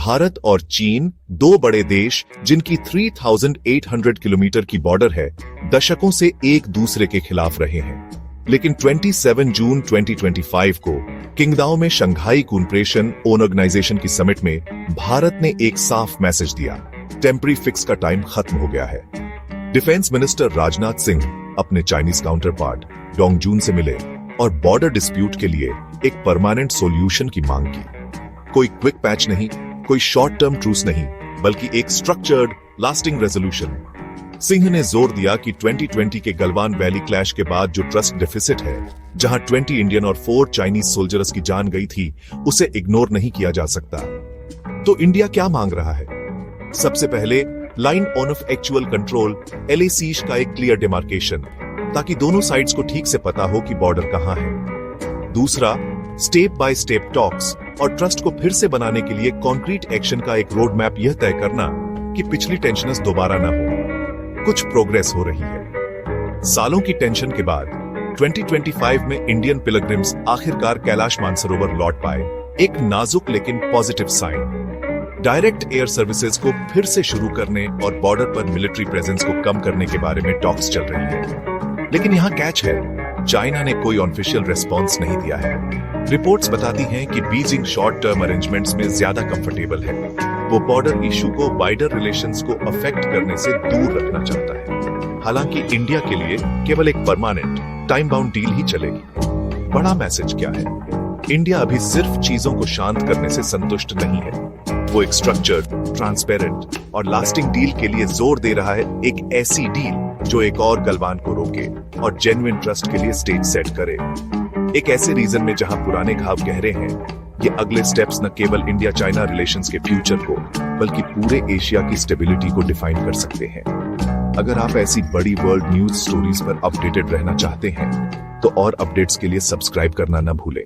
भारत और चीन, दो बड़े देश जिनकी 3,800 किलोमीटर की बॉर्डर है, दशकों से एक दूसरे के खिलाफ रहे हैं। लेकिन 27 जून 2025 को किंगदाओ में शंघाई कूपरेशन ऑर्गेनाइजेशन की समिट में भारत ने एक साफ मैसेज दिया, टेम्पररी फिक्स का टाइम खत्म हो गया है। डिफेंस मिनिस्टर राजनाथ सिंह अपने चाइनीज काउंटर पार्ट डोंग जून से मिले और बॉर्डर डिस्प्यूट के लिए एक परमानेंट सॉल्यूशन की मांग की। कोई क्विक पैच नहीं, कोई शॉर्ट टर्म ट्रूस नहीं, बल्कि एक स्ट्रक्चर्ड लास्टिंग रेजोल्यूशन। सिंह ने जोर दिया कि 2020 के गलवान वैली क्लैश के बाद जो ट्रस्ट डेफिसिट है, जहां 20 इंडियन और 4 चाइनीज सोल्जर्स की जान गई थी, उसे इग्नोर नहीं किया जा सकता। तो इंडिया क्या मांग रहा है? सबसे पहले line of actual control LAC का एक क्लियर डिमार्केशन, ताकि दोनों साइड्स को ठीक से पता हो कि बॉर्डर कहां है। दूसरा, स्टेप बाय स्टेप टॉक्स और ट्रस्ट को फिर से बनाने के लिए कॉन्क्रीट एक्शन का एक रोड मैप यह तय करना कि पिछली टेंशन्स दोबारा ना हो। कुछ प्रोग्रेस हो रही है। सालों की टेंशन के बाद 2025 में इंडियन पिलग्रिम्स आखिरकार कैलाश मानसरोवर लौट पाए, एक नाजुक लेकिन positive sign. Direct air services को फिर से शुरू करने और बॉर्डर पर मिलिट्री प्रेजेंस को कम करने के बारे में टॉक्स चल रही है। लेकिन यहां कैच है, चाइना ने कोई ऑफिशियल रेस्पॉन्स नहीं दिया है। रिपोर्ट्स बताती हैं कि बीजिंग शॉर्ट टर्म अरेंजमेंट्स में ज्यादा कंफर्टेबल है। वो बॉर्डर इशू को वाइडर रिलेशंस को अफेक्ट करने से दूर रखना चाहता है। हालांकि इंडिया के लिए केवल एक परमानेंट टाइम बाउंड डील ही चलेगी। बड़ा मैसेज क्या है? इंडिया अभी सिर्फ चीजों को शांत करने से संतुष्ट नहीं है। वो एक स्ट्रक्चर्ड, ट्रांसपेरेंट और लास्टिंग डील के लिए जोर दे रहा है, एक ऐसी डील जो एक और गलवान को रोके और जेन्युइन ट्रस्ट के लिए स्टेज सेट करे। एक ऐसे रीजन में जहां पुराने घाव गहरे हैं, ये अगले स्टेप्स न केवल इंडिया चाइना रिलेशंस के फ्यूचर को, बल्कि पूरे एशिया की स्टेबिलिटी को डिफाइन कर सकते हैं। अगर आप ऐसी बड़ी वर्ल्ड न्यूज स्टोरीज पर अपडेटेड रहना चाहते हैं, तो और अपडेट्स के लिए सब्सक्राइब करना न भूलें।